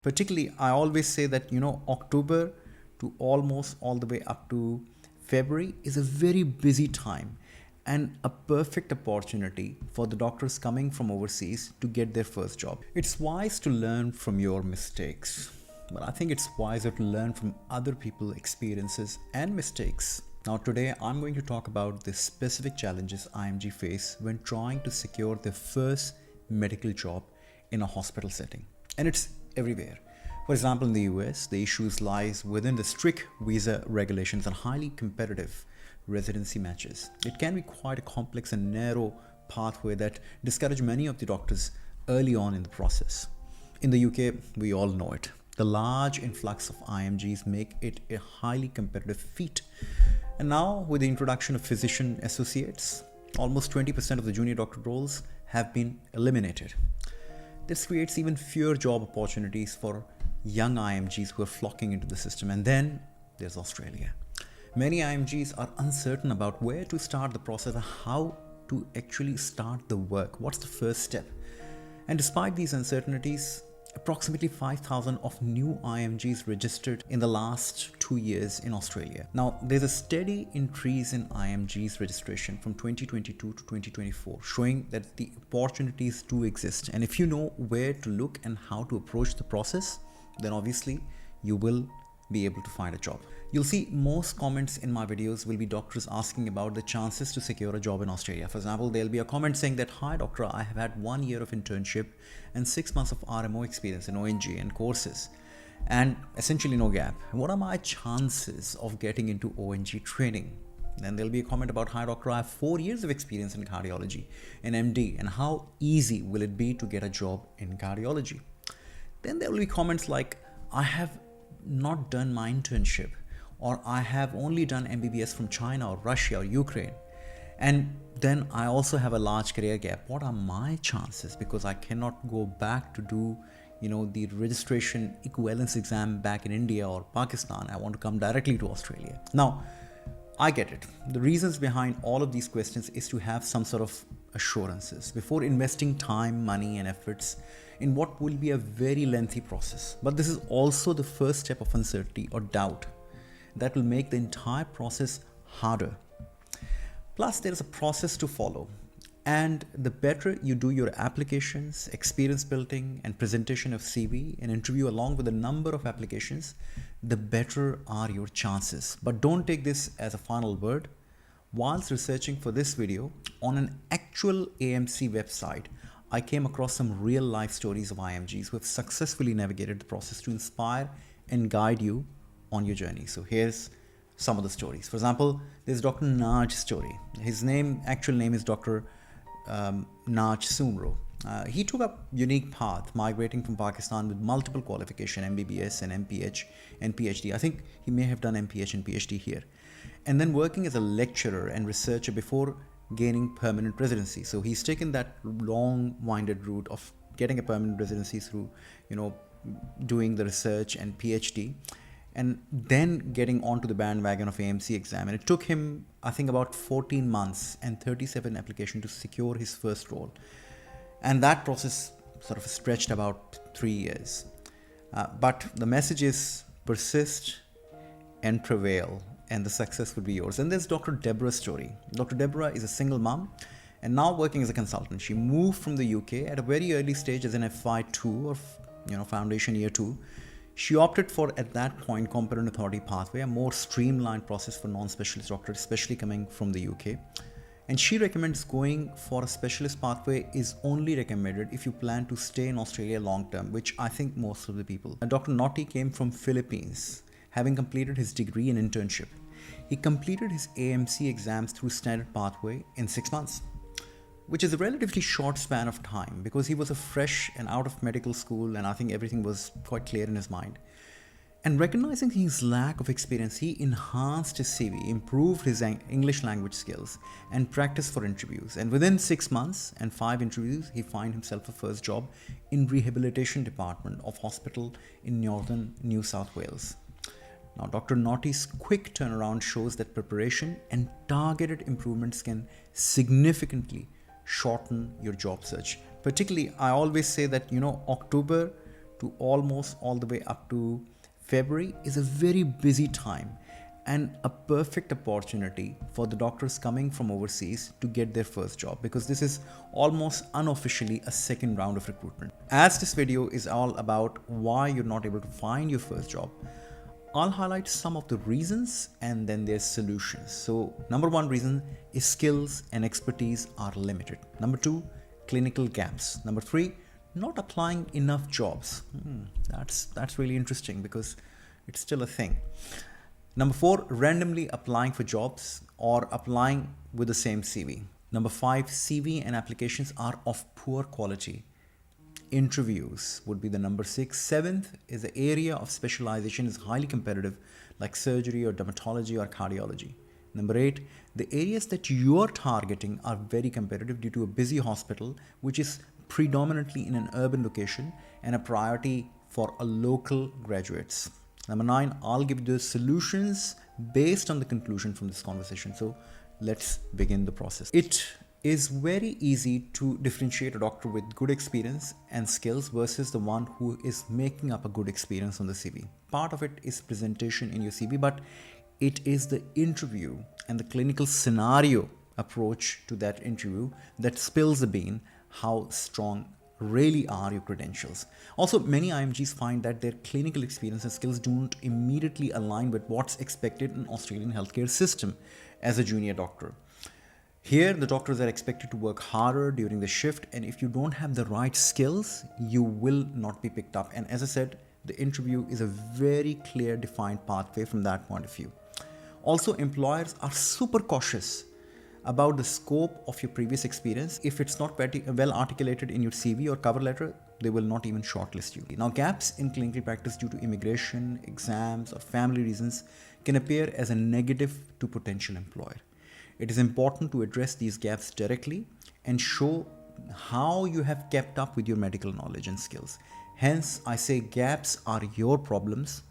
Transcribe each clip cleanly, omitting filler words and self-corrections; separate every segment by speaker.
Speaker 1: Particularly, I always say that, October to almost all the way up to February is a very busy time and a perfect opportunity for the doctors coming from overseas to get their first job. It's wise to learn from your mistakes, but I think it's wiser to learn from other people's experiences and mistakes. Now, today I'm going to talk about the specific challenges IMG face when trying to secure their first medical job in a hospital setting. And it's everywhere. For example, in the US, the issues lies within the strict visa regulations and highly competitive residency matches. It can be quite a complex and narrow pathway that discourage many of the doctors early on in the process. In the UK, we all know it. The large influx of IMGs make it a highly competitive feat. And now, with the introduction of physician associates, almost 20% of the junior doctor roles have been eliminated. This creates even fewer job opportunities for young IMGs who are flocking into the system. And then there's Australia. Many IMGs are uncertain about where to start the process and how to actually start the work. What's the first step? And despite these uncertainties, approximately 5,000 of new IMGs registered in the last 2 years in Australia. Now, there's a steady increase in IMGs registration from 2022 to 2024, showing that the opportunities do exist. And if you know where to look and how to approach the process, then obviously you will be able to find a job. You'll see most comments in my videos will be doctors asking about the chances to secure a job in Australia. For example, there'll be a comment saying that, "Hi doctor, I have had 1 year of internship and 6 months of RMO experience in ONG and courses and essentially no gap. What are my chances of getting into ONG training?" Then there'll be a comment about, "Hi doctor, I have 4 years of experience in cardiology and MD, and how easy will it be to get a job in cardiology?" Then there will be comments like, "I have not done my internship," or "I have only done MBBS from China or Russia or Ukraine. And then I also have a large career gap. What are my chances? Because I cannot go back to do, the registration equivalence exam back in India or Pakistan. I want to come directly to Australia." Now, I get it. The reasons behind all of these questions is to have some sort of assurances before investing time, money, and efforts in what will be a very lengthy process. But this is also the first step of uncertainty or doubt that will make the entire process harder. Plus, there is a process to follow. And the better you do your applications, experience building, and presentation of CV and interview along with a number of applications, the better are your chances. But don't take this as a final word. Whilst researching for this video, on an actual AMC website, I came across some real life stories of IMGs who have successfully navigated the process to inspire and guide you on your journey. So here's some of the stories. For example, there's Dr. Naj's story. His actual name is Dr. Naj Sumro. He took a unique path, migrating from Pakistan with multiple qualification, MBBS and MPH and PhD. I think he may have done MPH and PhD here. And then working as a lecturer and researcher before gaining permanent residency. So he's taken that long-winded route of getting a permanent residency through, doing the research and PhD, and then getting onto the bandwagon of AMC exam. And it took him, I think, about 14 months and 37 applications to secure his first role. And that process sort of stretched about 3 years. But the message is persist and prevail, and the success would be yours. And there's Dr. Deborah's story. Dr. Deborah is a single mom and now working as a consultant. She moved from the UK at a very early stage as an FY2 or foundation year 2. She opted for, at that point, competent authority pathway, a more streamlined process for non-specialist doctors, especially coming from the UK. And she recommends going for a specialist pathway is only recommended if you plan to stay in Australia long term, which I think most of the people. Dr. Naughty came from Philippines, having completed his degree and internship. He completed his AMC exams through standard pathway in 6 months, which is a relatively short span of time because he was a fresh and out of medical school, and I think everything was quite clear in his mind. And recognizing his lack of experience, he enhanced his CV, improved his English language skills, and practiced for interviews. And within 6 months and 5 interviews, he found himself a first job in rehabilitation department of hospital in northern New South Wales. Now, Dr. Naughty's quick turnaround shows that preparation and targeted improvements can significantly shorten your job search. Particularly, I always say that, October to almost all the way up to February is a very busy time and a perfect opportunity for the doctors coming from overseas to get their first job, because this is almost unofficially a second round of recruitment. As this video is all about why you're not able to find your first job, I'll highlight some of the reasons and then their solutions. So number one reason is skills and expertise are limited. Number two, clinical gaps. Number three, not applying enough jobs. That's really interesting because it's still a thing. Number four, randomly applying for jobs or applying with the same CV. Number five, CV and applications are of poor quality. Interviews would be the number six. Seventh is the area of specialization is highly competitive, like surgery or dermatology or cardiology. Number eight, the areas that you are targeting are very competitive due to a busy hospital, which is predominantly in an urban location and a priority for a local graduates. Number nine, I'll give you the solutions based on the conclusion from this conversation. So let's begin the process. It is very easy to differentiate a doctor with good experience and skills versus the one who is making up a good experience on the CV. Part of it is presentation in your CV, but it is the interview and the clinical scenario approach to that interview that spills the bean how strong really are your credentials. Also, many IMGs find that their clinical experience and skills don't immediately align with what's expected in Australian healthcare system as a junior doctor. Here, the doctors are expected to work harder during the shift, and if you don't have the right skills, you will not be picked up. And as I said, the interview is a very clear, defined pathway from that point of view. Also, employers are super cautious about the scope of your previous experience. If it's not very well articulated in your CV or cover letter, they will not even shortlist you. Now, gaps in clinical practice due to immigration, exams, or family reasons can appear as a negative to potential employer. It is important to address these gaps directly and show how you have kept up with your medical knowledge and skills. Hence, I say gaps are your problems,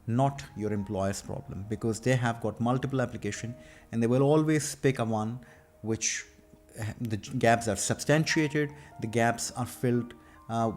Speaker 1: not your employer's problem, because they have got multiple applications and they will always pick a one which the gaps are substantiated, the gaps are filled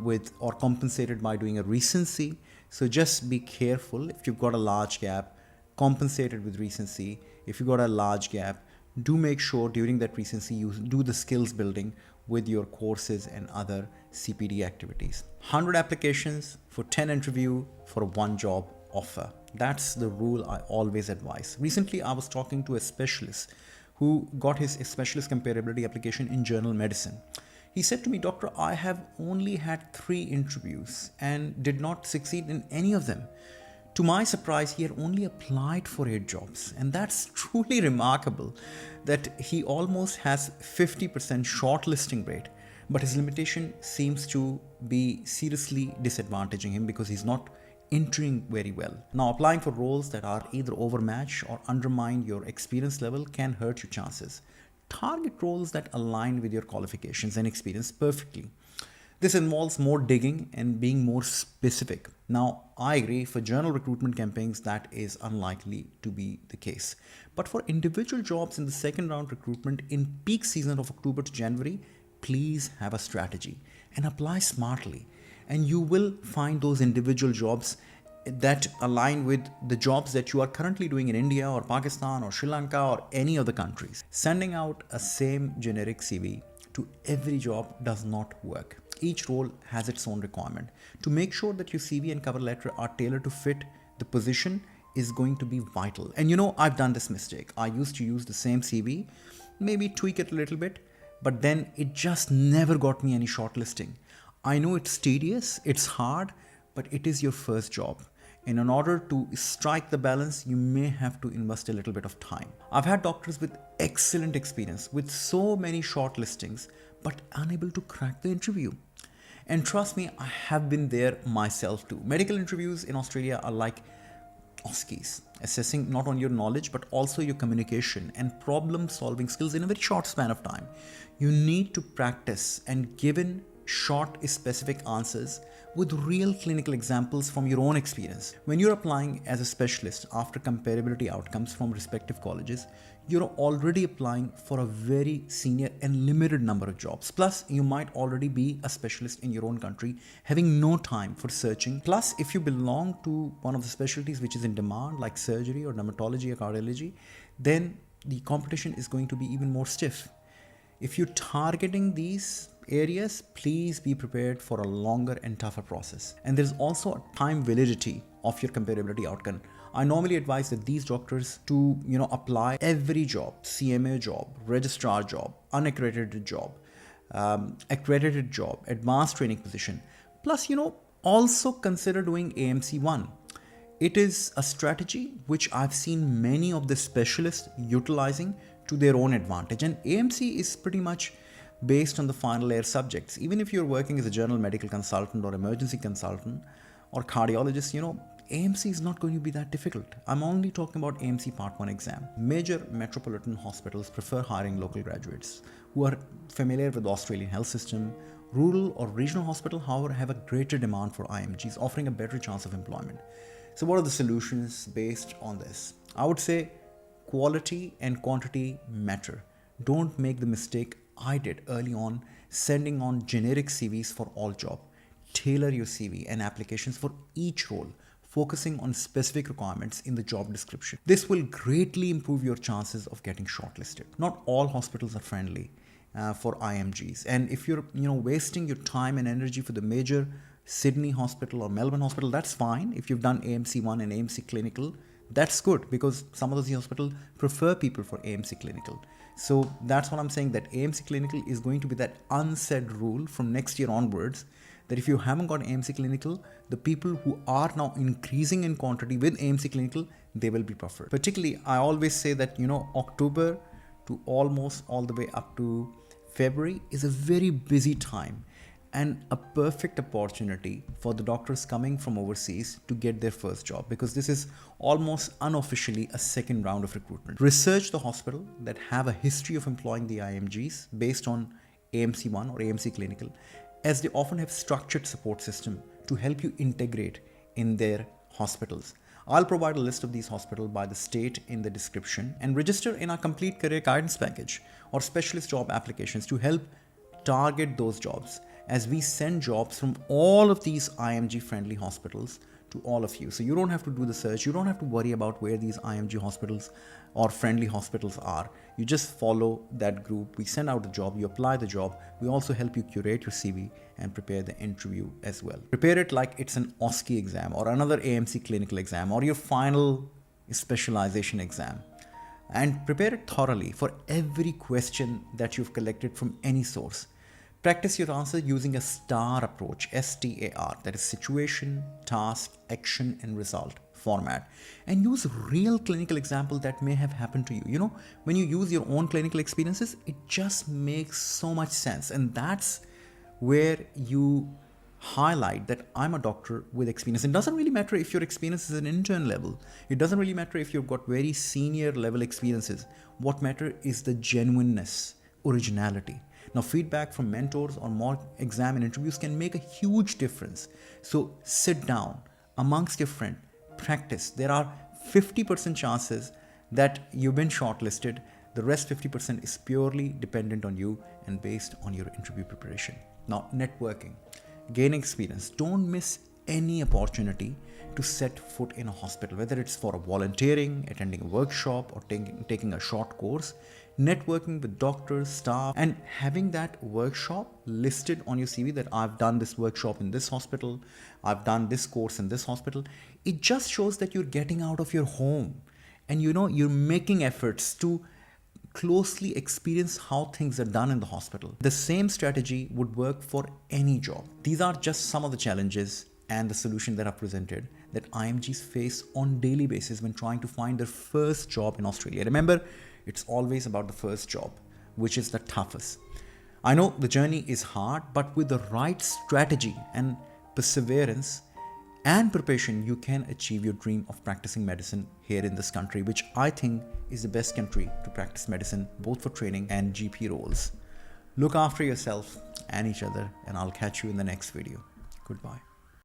Speaker 1: with or compensated by doing a recency. So just be careful. If you've got a large gap, compensated with recency. If you've got a large gap, do make sure during that recency you do the skills building with your courses and other CPD activities. 100 applications for 10 interview for one job offer. That's the rule I always advise. Recently, I was talking to a specialist who got his specialist comparability application in general medicine. He said to me, "Doctor, I have only had 3 interviews and did not succeed in any of them." To my surprise, he had only applied for 8 jobs. And that's truly remarkable that he almost has 50% shortlisting rate. But his limitation seems to be seriously disadvantaging him because he's not entering very well. Now, applying for roles that are either overmatched or undermine your experience level can hurt your chances. Target roles that align with your qualifications and experience perfectly. This involves more digging and being more specific. Now, I agree, for journal recruitment campaigns, that is unlikely to be the case. But for individual jobs in the second round recruitment in peak season of October to January, please have a strategy and apply smartly. And you will find those individual jobs that align with the jobs that you are currently doing in India or Pakistan or Sri Lanka or any other countries. Sending out a same generic CV to every job does not work. Each role has its own requirement. To make sure that your CV and cover letter are tailored to fit the position is going to be vital. And you know, I've done this mistake. I used to use the same CV, maybe tweak it a little bit, but then it just never got me any shortlisting. I know it's tedious, it's hard, but it is your first job. And in order to strike the balance, you may have to invest a little bit of time. I've had doctors with excellent experience, with so many shortlistings, but unable to crack the interview. And trust me, I have been there myself too. Medical interviews in Australia are like OSCEs, assessing not only your knowledge, but also your communication and problem solving skills in a very short span of time. You need to practice, and given short specific answers with real clinical examples from your own experience. When you're applying as a specialist after comparability outcomes from respective colleges, you're already applying for a very senior and limited number of jobs. Plus, you might already be a specialist in your own country, having no time for searching. Plus, if you belong to one of the specialties which is in demand, like surgery or dermatology or cardiology, then the competition is going to be even more stiff. If you're targeting these areas, please be prepared for a longer and tougher process. And there's also a time validity of your comparability outcome. I normally advise that these doctors to apply every job, CMA job, registrar job, unaccredited job, accredited job, advanced training position. Plus, also consider doing AMC 1. It is a strategy which I've seen many of the specialists utilizing to their own advantage. And AMC is pretty much based on the final year subjects. Even if you're working as a general medical consultant or emergency consultant or cardiologist, AMC is not going to be that difficult. I'm only talking about AMC Part 1 exam. Major metropolitan hospitals prefer hiring local graduates who are familiar with the Australian health system. Rural or regional hospitals, however, have a greater demand for IMGs, offering a better chance of employment. So what are the solutions based on this? I would say quality and quantity matter. Don't make the mistake I did early on, sending on generic CVs for all jobs. Tailor your CV and applications for each role, focusing on specific requirements in the job description. This will greatly improve your chances of getting shortlisted. Not all hospitals are friendly for IMGs. And if you're wasting your time and energy for the major Sydney hospital or Melbourne hospital, that's fine. If you've done AMC 1 and AMC clinical, that's good, because some of those hospitals prefer people for AMC clinical. So that's what I'm saying, that AMC clinical is going to be that unsaid rule from next year onwards, that if you haven't got AMC clinical, the people who are now increasing in quantity with AMC clinical, they will be preferred. Particularly, I always say that, October to almost all the way up to February is a very busy time and a perfect opportunity for the doctors coming from overseas to get their first job, because this is almost unofficially a second round of recruitment. Research the hospital that have a history of employing the IMGs based on AMC 1 or AMC clinical, as they often have structured support system to help you integrate in their hospitals. I'll provide a list of these hospitals by the state in the description, and register in our complete career guidance package or specialist job applications to help target those jobs, as we send jobs from all of these IMG friendly hospitals to all of you. So you don't have to do the search. You don't have to worry about where these IMG hospitals or friendly hospitals are. You just follow that group. We send out the job, you apply the job. We also help you curate your CV and prepare the interview as well. Prepare it like it's an OSCE exam or another AMC clinical exam or your final specialization exam. And prepare it thoroughly for every question that you've collected from any source. Practice your answer using a STAR approach, STAR, that is situation, task, action, and result format. And use real clinical example that may have happened to you. When you use your own clinical experiences, it just makes so much sense. And that's where you highlight that I'm a doctor with experience. It doesn't really matter if your experience is an intern level. It doesn't really matter if you've got very senior level experiences. What matters is the genuineness, originality. Now, feedback from mentors or mock exam and interviews can make a huge difference. So sit down amongst your friends, practice. There are 50% chances that you've been shortlisted. The rest 50% is purely dependent on you and based on your interview preparation. Now, networking, gain experience. Don't miss any opportunity to set foot in a hospital, whether it's for a volunteering, attending a workshop, or taking a short course. Networking with doctors, staff, and having that workshop listed on your CV that I've done this workshop in this hospital, I've done this course in this hospital. It just shows that you're getting out of your home and you're making efforts to closely experience how things are done in the hospital. The same strategy would work for any job. These are just some of the challenges and the solution that are presented that IMGs face on daily basis when trying to find their first job in Australia. Remember, it's always about the first job, which is the toughest. I know the journey is hard, but with the right strategy and perseverance and preparation, you can achieve your dream of practicing medicine here in this country, which I think is the best country to practice medicine, both for training and GP roles. Look after yourself and each other, and I'll catch you in the next video. Goodbye.